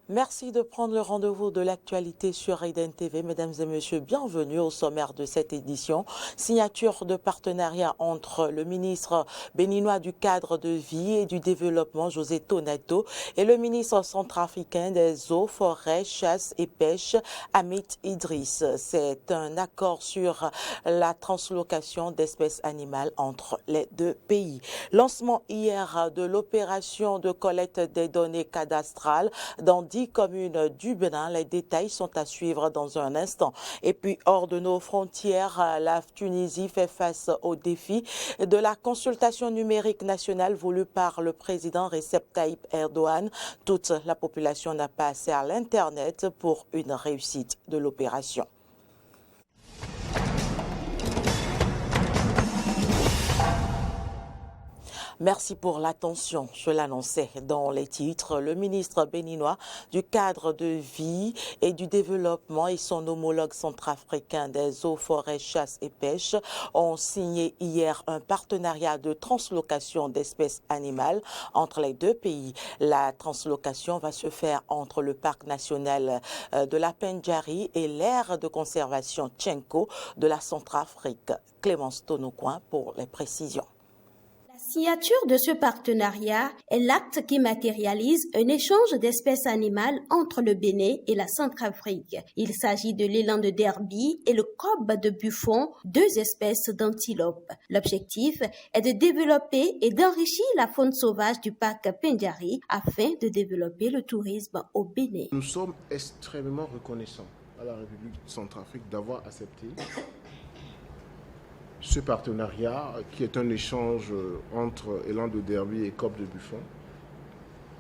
Merci de prendre le rendez-vous de l'actualité sur Eden TV. Mesdames et messieurs, bienvenue au sommaire de cette édition. Signature de partenariat entre le ministre béninois du cadre de vie et du développement, José Toneto, et le ministre centrafricain des eaux, forêts, chasse et pêche, Amit Idriss. C'est un accord sur la translocation d'espèces animales entre les deux pays. Lancement hier de l'opération de collecte des données cadastrales dans 10 communes du Bénin. Les détails sont à suivre dans un instant. Et puis, hors de nos frontières, la Tunisie fait face au défi de la consultation numérique nationale voulue par le président Recep Tayyip Erdogan. Toute la population n'a pas accès à l'Internet pour une réussite de l'opération. Merci pour l'attention. Je l'annonçais dans les titres. Le ministre béninois du cadre de vie et du développement et son homologue centrafricain des eaux, forêts, chasse et pêche ont signé hier un partenariat de translocation d'espèces animales entre les deux pays. La translocation va se faire entre le parc national de la Pendjari et l'aire de conservation Tchenko de la Centrafrique. Clémence Tonocoin pour les précisions. La signature de ce partenariat est l'acte qui matérialise un échange d'espèces animales entre le Bénin et la Centrafrique. Il s'agit de l'élan de derby et le cob de buffon, deux espèces d'antilopes. L'objectif est de développer et d'enrichir la faune sauvage du parc Pendjari afin de développer le tourisme au Bénin. Nous sommes extrêmement reconnaissants à la République Centrafrique d'avoir accepté ce partenariat qui est un échange entre élan de derby et cob de buffon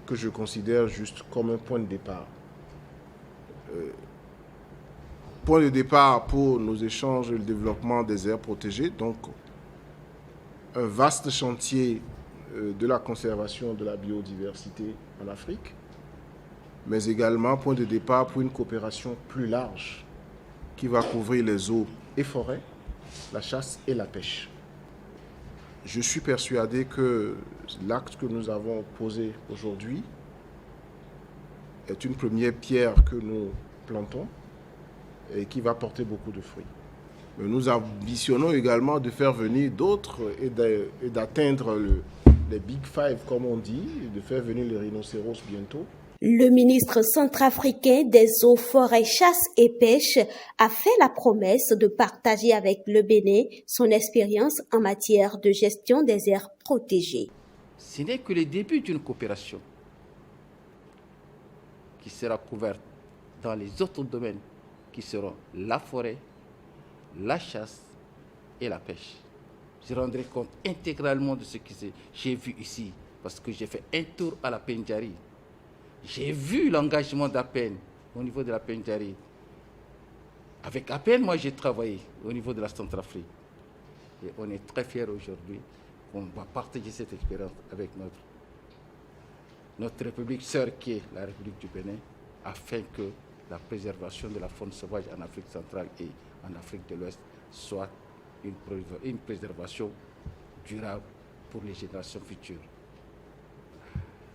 que je considère juste comme un point de départ. Point de départ pour nos échanges et le développement des aires protégées, donc un vaste chantier de la conservation de la biodiversité en Afrique, mais également point de départ pour une coopération plus large qui va couvrir les eaux et forêts, la chasse et la pêche. Je suis persuadé que l'acte que nous avons posé aujourd'hui est une première pierre que nous plantons et qui va porter beaucoup de fruits. Mais nous ambitionnons également de faire venir d'autres et d'atteindre les Big Five, comme on dit, et de faire venir les rhinocéros bientôt. Le ministre centrafricain des eaux, forêts, chasse et pêche a fait la promesse de partager avec le Bénin son expérience en matière de gestion des aires protégées. Ce n'est que le début d'une coopération qui sera couverte dans les autres domaines qui seront la forêt, la chasse et la pêche. Je rendrai compte intégralement de ce que j'ai vu ici parce que j'ai fait un tour à la Pendjari. J'ai vu l'engagement d'Apen au niveau de la Pendjari. Avec Apen, moi j'ai travaillé au niveau de la Centrafrique. Et on est très fiers aujourd'hui qu'on va partager cette expérience avec notre République sœur qui est la République du Bénin, afin que la préservation de la faune sauvage en Afrique centrale et en Afrique de l'Ouest soit une préservation durable pour les générations futures.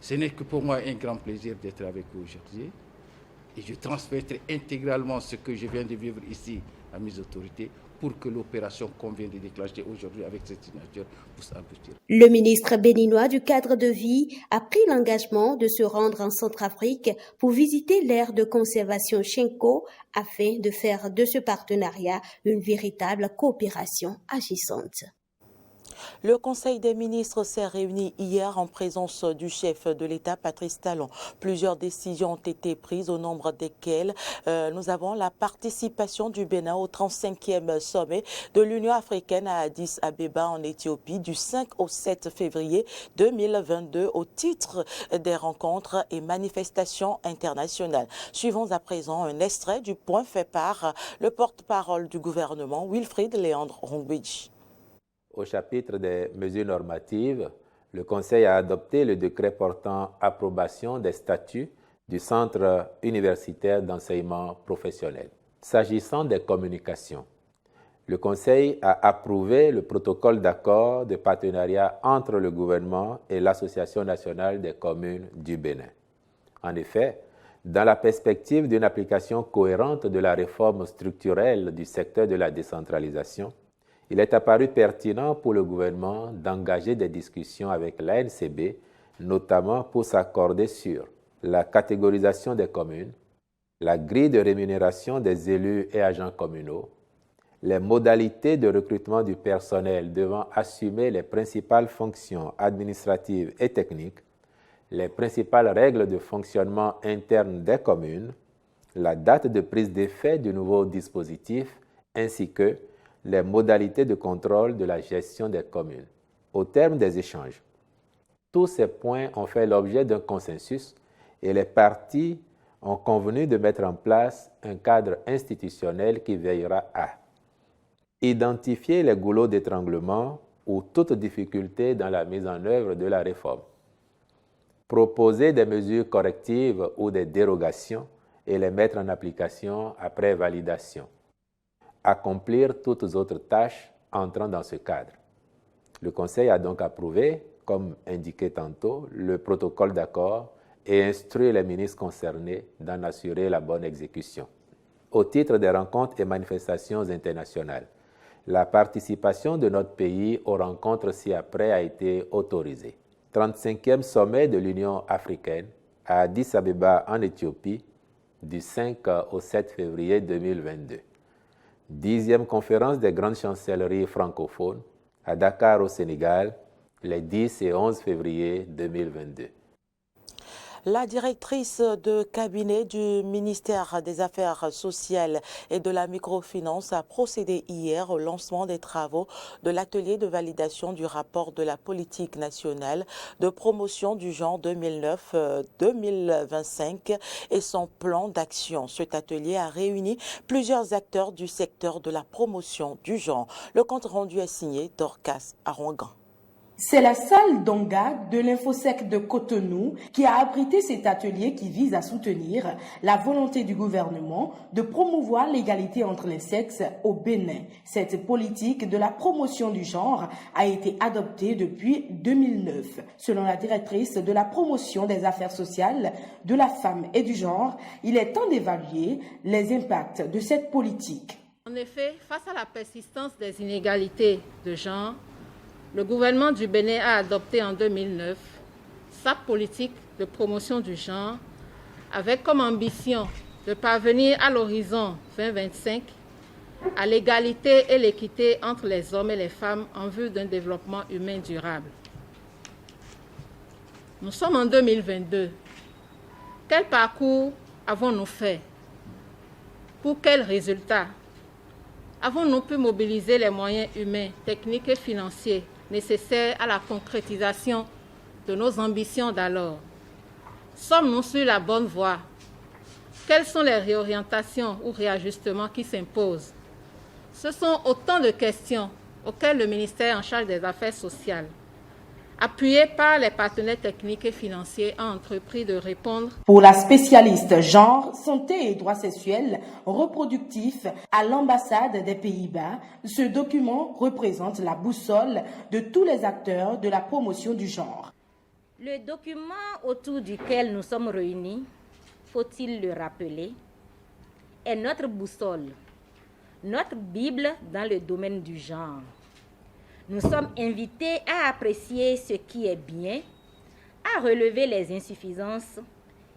Ce n'est que pour moi un grand plaisir d'être avec vous aujourd'hui et je transmettrai intégralement ce que je viens de vivre ici à mes autorités pour que l'opération qu'on vient de déclencher aujourd'hui avec cette signature puisse aboutir. Le ministre béninois du cadre de vie a pris l'engagement de se rendre en Centrafrique pour visiter l'aire de conservation Tchenko afin de faire de ce partenariat une véritable coopération agissante. Le Conseil des ministres s'est réuni hier en présence du chef de l'État, Patrice Talon. Plusieurs décisions ont été prises, au nombre desquelles nous avons la participation du Bénin au 35e sommet de l'Union africaine à Addis Abeba en Éthiopie du 5 au 7 février 2022 au titre des rencontres et manifestations internationales. Suivons à présent un extrait du point fait par le porte-parole du gouvernement, Wilfried Léandre Rongwidji. Au chapitre des mesures normatives, le Conseil a adopté le décret portant approbation des statuts du Centre universitaire d'enseignement professionnel. S'agissant des communications, le Conseil a approuvé le protocole d'accord de partenariat entre le gouvernement et l'Association nationale des communes du Bénin. En effet, Dans la perspective d'une application cohérente de la réforme structurelle du secteur de la décentralisation, il est apparu pertinent pour le gouvernement d'engager des discussions avec l'ANCB, notamment pour s'accorder sur la catégorisation des communes, la grille de rémunération des élus et agents communaux, les modalités de recrutement du personnel devant assumer les principales fonctions administratives et techniques, les principales règles de fonctionnement interne des communes, la date de prise d'effet du nouveau dispositif, ainsi que les modalités de contrôle de la gestion des communes. Au terme des échanges, tous ces points ont fait l'objet d'un consensus et les parties ont convenu de mettre en place un cadre institutionnel qui veillera à identifier les goulots d'étranglement ou toute difficulté dans la mise en œuvre de la réforme, proposer des mesures correctives ou des dérogations et les mettre en application après validation, accomplir toutes autres tâches entrant dans ce cadre. Le Conseil a donc approuvé, comme indiqué tantôt, le protocole d'accord et instruit les ministres concernés d'en assurer la bonne exécution. Au titre des rencontres et manifestations internationales, la participation de notre pays aux rencontres ci-après a été autorisée. 35e sommet de l'Union africaine à Addis Abeba en Éthiopie du 5 au 7 février 2022. 10e conférence des grandes chancelleries francophones à Dakar au Sénégal les 10 et 11 février 2022. La directrice de cabinet du ministère des Affaires sociales et de la microfinance a procédé hier au lancement des travaux de l'atelier de validation du rapport de la politique nationale de promotion du genre 2009-2025 et son plan d'action. Cet atelier a réuni plusieurs acteurs du secteur de la promotion du genre. Le compte rendu est signé Dorcas Arongan. C'est la salle d'Onga de l'Infosec de Cotonou qui a abrité cet atelier qui vise à soutenir la volonté du gouvernement de promouvoir l'égalité entre les sexes au Bénin. Cette politique de la promotion du genre a été adoptée depuis 2009. Selon la directrice de la promotion des affaires sociales, de la femme et du genre, il est temps d'évaluer les impacts de cette politique. En effet, face à la persistance des inégalités de genre, le gouvernement du Bénin a adopté en 2009 sa politique de promotion du genre avec comme ambition de parvenir à l'horizon 2025 à l'égalité et l'équité entre les hommes et les femmes en vue d'un développement humain durable. Nous sommes en 2022. Quel parcours avons-nous fait? Pour quels résultats? Avons-nous pu mobiliser les moyens humains, techniques et financiers nécessaires à la concrétisation de nos ambitions d'alors? Sommes-nous sur la bonne voie? Quelles sont les réorientations ou réajustements qui s'imposent? Ce sont autant de questions auxquelles le ministère en charge des Affaires sociales, appuyé par les partenaires techniques et financiers, a entrepris de répondre. Pour la spécialiste genre, santé et droits sexuels reproductifs à l'ambassade des Pays-Bas, ce document représente la boussole de tous les acteurs de la promotion du genre. Le document autour duquel nous sommes réunis, faut-il le rappeler, est notre boussole, notre Bible dans le domaine du genre. Nous sommes invités à apprécier ce qui est bien, à relever les insuffisances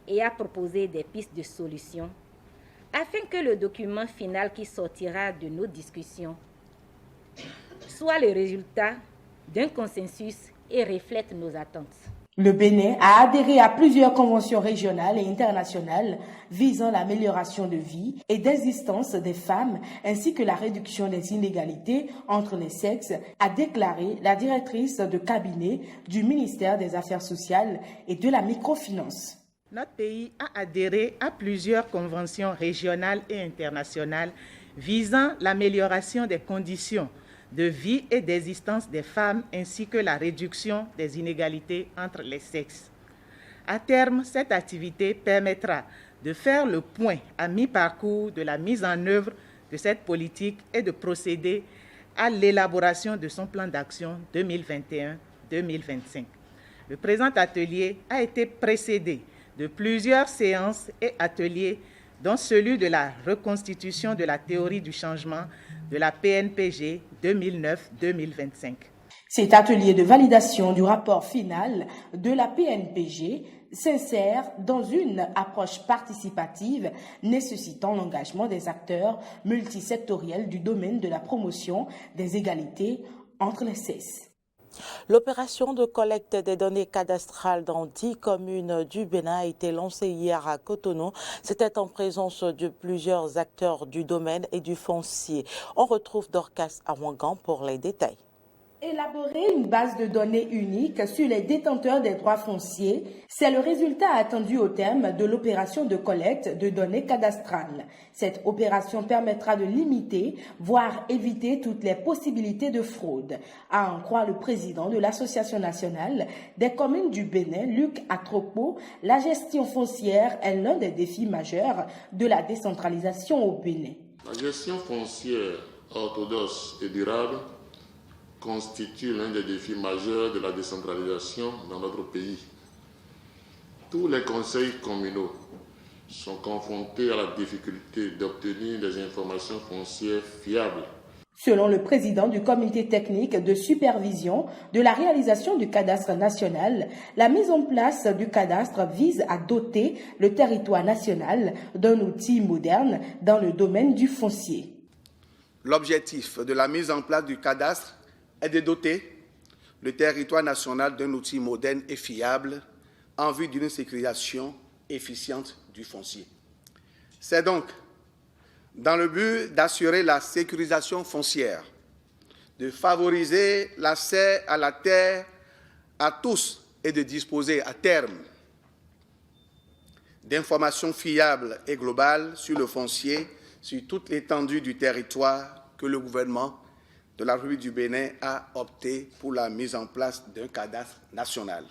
et à proposer des pistes de solutions afin que le document final qui sortira de nos discussions soit le résultat d'un consensus et reflète nos attentes. Le Bénin a adhéré à plusieurs conventions régionales et internationales visant l'amélioration de vie et d'existence des femmes ainsi que la réduction des inégalités entre les sexes, a déclaré la directrice de cabinet du ministère des Affaires sociales et de la microfinance. Notre pays a adhéré à plusieurs conventions régionales et internationales visant l'amélioration des conditions de vie et d'existence des femmes ainsi que la réduction des inégalités entre les sexes. À terme, cette activité permettra de faire le point à mi-parcours de la mise en œuvre de cette politique et de procéder à l'élaboration de son plan d'action 2021-2025. Le présent atelier a été précédé de plusieurs séances et ateliers, dont celui de la reconstitution de la théorie du changement de la PNPG 2009-2025. Cet atelier de validation du rapport final de la PNPG s'insère dans une approche participative nécessitant l'engagement des acteurs multisectoriels du domaine de la promotion des égalités entre les sexes. L'opération de collecte des données cadastrales dans 10 communes du Bénin a été lancée hier à Cotonou. C'était en présence de plusieurs acteurs du domaine et du foncier. On retrouve Dorcas Awangan pour les détails. Élaborer une base de données unique sur les détenteurs des droits fonciers, c'est le résultat attendu au terme de l'opération de collecte de données cadastrales. Cette opération permettra de limiter, voire éviter toutes les possibilités de fraude. À en croire le président de l'Association nationale des communes du Bénin, Luc Atropo, la gestion foncière est l'un des défis majeurs de la décentralisation au Bénin. La gestion foncière orthodoxe et durable constitue l'un des défis majeurs de la décentralisation dans notre pays. Tous les conseils communaux sont confrontés à la difficulté d'obtenir des informations foncières fiables. Selon le président du comité technique de supervision de la réalisation du cadastre national, la mise en place du cadastre vise à doter le territoire national d'un outil moderne dans le domaine du foncier. L'objectif de la mise en place du cadastre est de doter le territoire national d'un outil moderne et fiable en vue d'une sécurisation efficiente du foncier. C'est donc dans le but d'assurer la sécurisation foncière, de favoriser l'accès à la terre à tous et de disposer à terme d'informations fiables et globales sur le foncier, sur toute l'étendue du territoire que le gouvernement de la République du Bénin a opté pour la mise en place d'un cadastre national.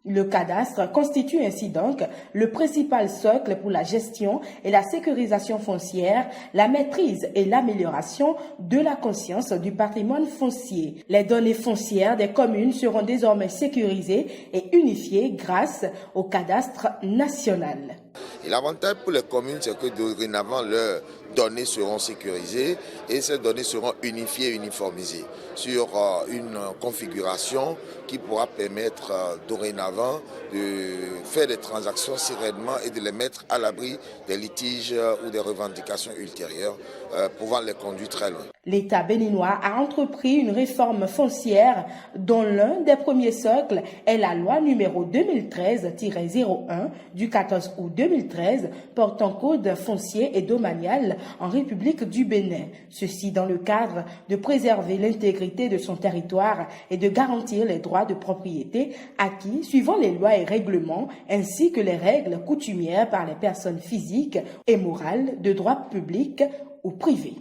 Le cadastre constitue ainsi donc le principal socle pour la gestion et la sécurisation foncière, la maîtrise et l'amélioration de la conscience du patrimoine foncier. Les données foncières des communes seront désormais sécurisées et unifiées grâce au cadastre national. Et l'avantage pour les communes, c'est que dorénavant, leurs données seront sécurisées et ces données seront unifiées et uniformisées sur une configuration qui pourra permettre dorénavant de faire des transactions sereinement et de les mettre à l'abri des litiges ou des revendications ultérieures pouvant les conduire très loin. L'État béninois a entrepris une réforme foncière dont l'un des premiers socles est la loi numéro 2013-01 du 14 août 2013 portant code foncier et domanial en République du Bénin. Ceci dans le cadre de préserver l'intégrité de son territoire et de garantir les droits de propriété acquis suivant les lois et règlements ainsi que les règles coutumières par les personnes physiques et morales de droit public ou privé.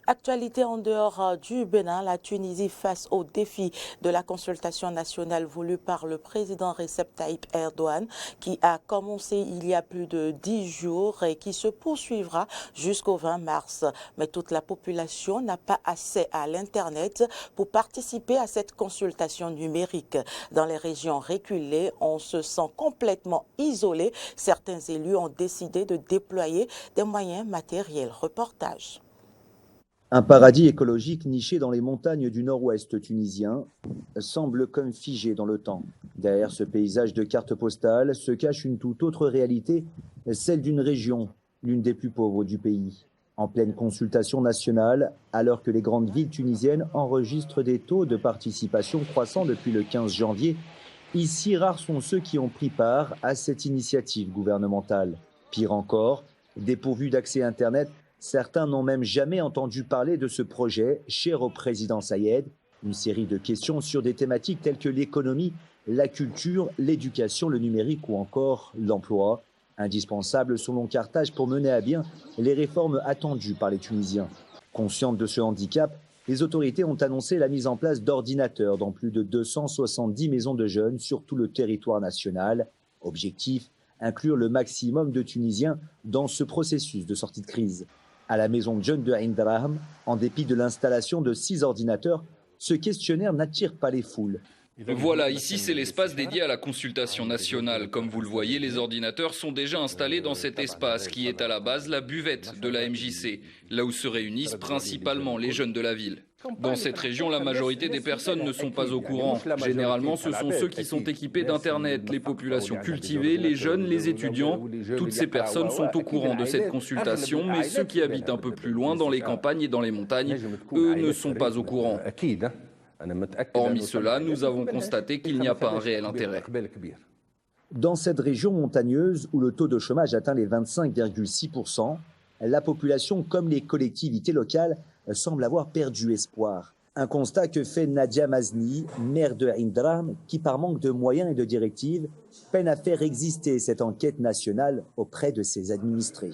Actualité en dehors du Bénin, la Tunisie face au défi de la consultation nationale voulue par le président Recep Tayyip Erdogan qui a commencé il y a plus de 10 jours et qui se poursuivra jusqu'au 20 mars. Mais toute la population n'a pas accès à l'Internet pour participer à cette consultation numérique. Dans les régions reculées, on se sent complètement isolé. Certains élus ont décidé de déployer des moyens matériels. Reportage. Un paradis écologique niché dans les montagnes du nord-ouest tunisien semble comme figé dans le temps. Derrière ce paysage de carte postale se cache une toute autre réalité, celle d'une région, l'une des plus pauvres du pays. En pleine consultation nationale, alors que les grandes villes tunisiennes enregistrent des taux de participation croissants depuis le 15 janvier, ici rares sont ceux qui ont pris part à cette initiative gouvernementale. Pire encore, dépourvus d'accès Internet, certains n'ont même jamais entendu parler de ce projet cher au président Sayed, une série de questions sur des thématiques telles que l'économie, la culture, l'éducation, le numérique ou encore l'emploi, indispensables selon Carthage pour mener à bien les réformes attendues par les Tunisiens. Conscientes de ce handicap, les autorités ont annoncé la mise en place d'ordinateurs dans plus de 270 maisons de jeunes sur tout le territoire national. Objectif, inclure le maximum de Tunisiens dans ce processus de sortie de crise. À la maison de jeunes de Ain Draham, en dépit de l'installation de 6 ordinateurs, ce questionnaire n'attire pas les foules. Voilà, ici c'est l'espace dédié à la consultation nationale. Comme vous le voyez, les ordinateurs sont déjà installés dans cet espace qui est à la base la buvette de la MJC, là où se réunissent principalement les jeunes de la ville. Dans cette région, la majorité des personnes ne sont pas au courant. Généralement, ce sont ceux qui sont équipés d'Internet, les populations cultivées, les jeunes, les étudiants. Toutes ces personnes sont au courant de cette consultation, mais ceux qui habitent un peu plus loin, dans les campagnes et dans les montagnes, eux ne sont pas au courant. Hormis cela, nous avons constaté qu'il n'y a pas un réel intérêt. Dans cette région montagneuse où le taux de chômage atteint les 25,6%, la population comme les collectivités locales semblent avoir perdu espoir. Un constat que fait Nadia Mazni, maire de Indram, qui par manque de moyens et de directives peine à faire exister cette enquête nationale auprès de ses administrés.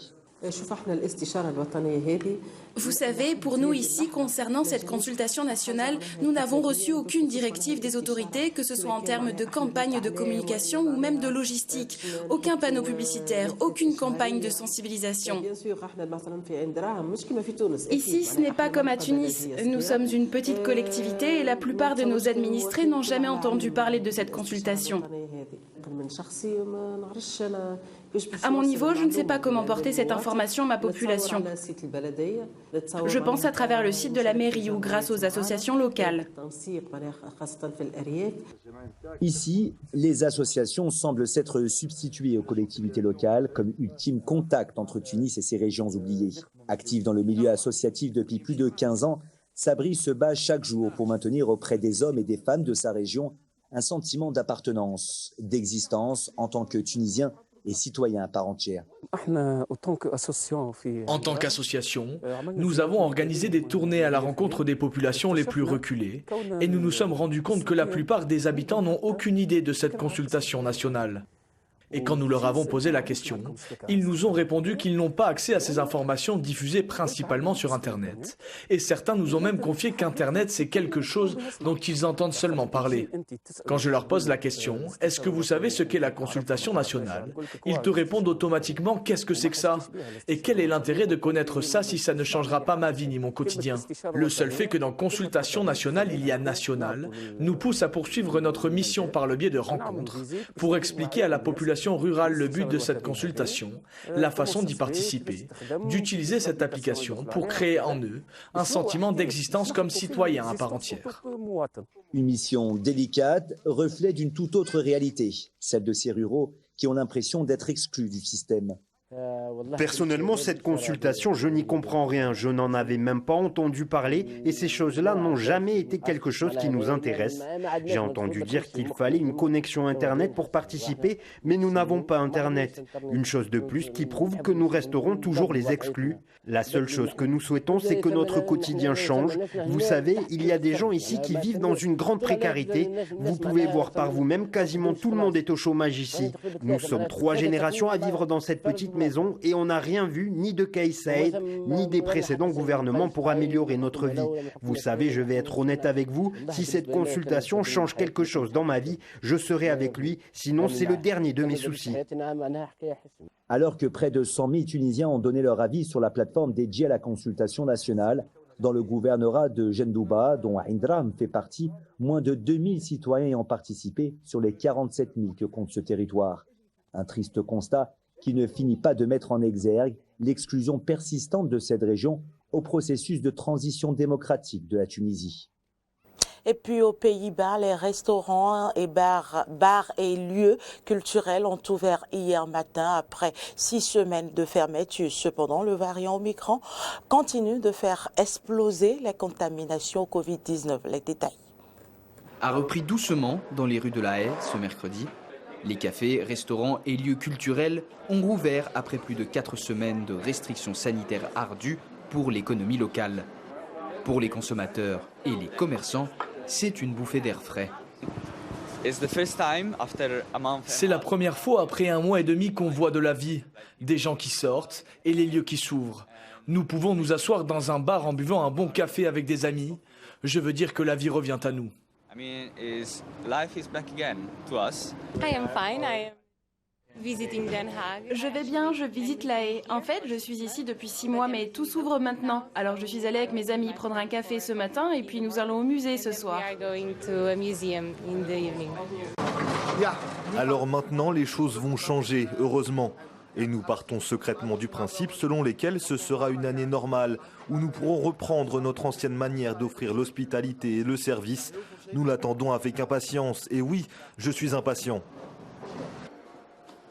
Vous savez, pour nous ici, concernant cette consultation nationale, nous n'avons reçu aucune directive des autorités, que ce soit en termes de campagne de communication ou même de logistique. Aucun panneau publicitaire, aucune campagne de sensibilisation. Ici, ce n'est pas comme à Tunis. Nous sommes une petite collectivité et la plupart de nos administrés n'ont jamais entendu parler de cette consultation. À mon niveau, je ne sais pas comment porter cette information à ma population. Je pense à travers le site de la mairie ou grâce aux associations locales. Ici, les associations semblent s'être substituées aux collectivités locales comme ultime contact entre Tunis et ses régions oubliées. Active dans le milieu associatif depuis plus de 15 ans, Sabri se bat chaque jour pour maintenir auprès des hommes et des femmes de sa région un sentiment d'appartenance, d'existence en tant que Tunisien et citoyen à part entière. En tant qu'association, nous avons organisé des tournées à la rencontre des populations les plus reculées et nous nous sommes rendus compte que la plupart des habitants n'ont aucune idée de cette consultation nationale. Et quand nous leur avons posé la question, ils nous ont répondu qu'ils n'ont pas accès à ces informations diffusées principalement sur Internet. Et certains nous ont même confié qu'Internet, c'est quelque chose dont ils entendent seulement parler. Quand je leur pose la question, est-ce que vous savez ce qu'est la consultation nationale? Ils te répondent automatiquement, qu'est-ce que c'est que ça? Et quel est l'intérêt de connaître ça si ça ne changera pas ma vie ni mon quotidien? Le seul fait que dans consultation nationale, il y a national, nous pousse à poursuivre notre mission par le biais de rencontres pour expliquer à la population rurale le but de cette consultation, la façon d'y participer, d'utiliser cette application pour créer en eux un sentiment d'existence comme citoyen à part entière. Une mission délicate, reflet d'une toute autre réalité, celle de ces ruraux qui ont l'impression d'être exclus du système. Personnellement, cette consultation, je n'y comprends rien. Je n'en avais même pas entendu parler et ces choses-là n'ont jamais été quelque chose qui nous intéresse. J'ai entendu dire qu'il fallait une connexion Internet pour participer, mais nous n'avons pas Internet. Une chose de plus qui prouve que nous resterons toujours les exclus. La seule chose que nous souhaitons, c'est que notre quotidien change. Vous savez, il y a des gens ici qui vivent dans une grande précarité. Vous pouvez voir par vous-même, quasiment tout le monde est au chômage ici. Nous sommes 3 générations à vivre dans cette petite maison et on n'a rien vu ni de Kais Saïed ni des précédents gouvernements pour améliorer notre vie. Vous savez, je vais être honnête avec vous, si cette consultation change quelque chose dans ma vie, je serai avec lui, sinon c'est le dernier de mes soucis. Alors que près de 100 000 Tunisiens ont donné leur avis sur la plateforme dédiée à la consultation nationale, dans le gouvernorat de Jendouba, dont Indram fait partie, moins de 2000 citoyens y ont participé sur les 47 000 que compte ce territoire. Un triste constat qui ne finit pas de mettre en exergue l'exclusion persistante de cette région au processus de transition démocratique de la Tunisie. Et puis aux Pays-Bas, les restaurants et bars et lieux culturels ont ouvert hier matin après 6 semaines de fermeture. Cependant, le variant Omicron continue de faire exploser les contaminations au Covid-19. Les détails. A repris doucement dans les rues de La Haye ce mercredi. Les cafés, restaurants et lieux culturels ont rouvert après plus de 4 semaines de restrictions sanitaires ardues pour l'économie locale. Pour les consommateurs et les commerçants, c'est une bouffée d'air frais. C'est la première fois après 1 mois et demi qu'on voit de la vie, des gens qui sortent et les lieux qui s'ouvrent. Nous pouvons nous asseoir dans un bar en buvant un bon café avec des amis. Je veux dire que la vie revient à nous. Je vais bien, je visite La Haye. En fait, je suis ici depuis 6 mois, mais tout s'ouvre maintenant. Alors je suis allée avec mes amis prendre un café ce matin et puis nous allons au musée ce soir. Alors maintenant, les choses vont changer, heureusement. Et nous partons secrètement du principe selon lequel ce sera une année normale, où nous pourrons reprendre notre ancienne manière d'offrir l'hospitalité et le service. Nous l'attendons avec impatience. Et oui, je suis impatient.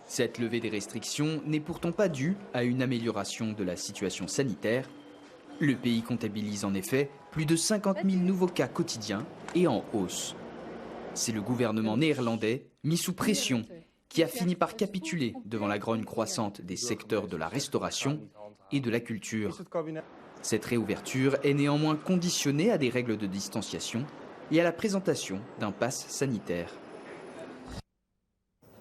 Cette levée des restrictions n'est pourtant pas due à une amélioration de la situation sanitaire. Le pays comptabilise en effet plus de 50 000 nouveaux cas quotidiens et en hausse. C'est le gouvernement néerlandais, mis sous pression, qui a fini par capituler devant la grogne croissante des secteurs de la restauration et de la culture. Cette réouverture est néanmoins conditionnée à des règles de distanciation et à la présentation d'un pass sanitaire.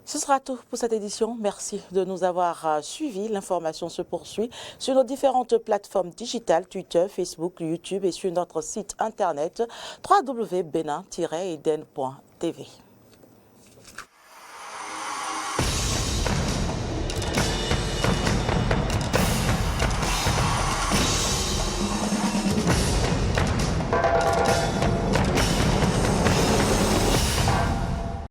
Ce sera tout pour cette édition. Merci de nous avoir suivis. L'information se poursuit sur nos différentes plateformes digitales, Twitter, Facebook, YouTube et sur notre site internet www.benin-eden.tv.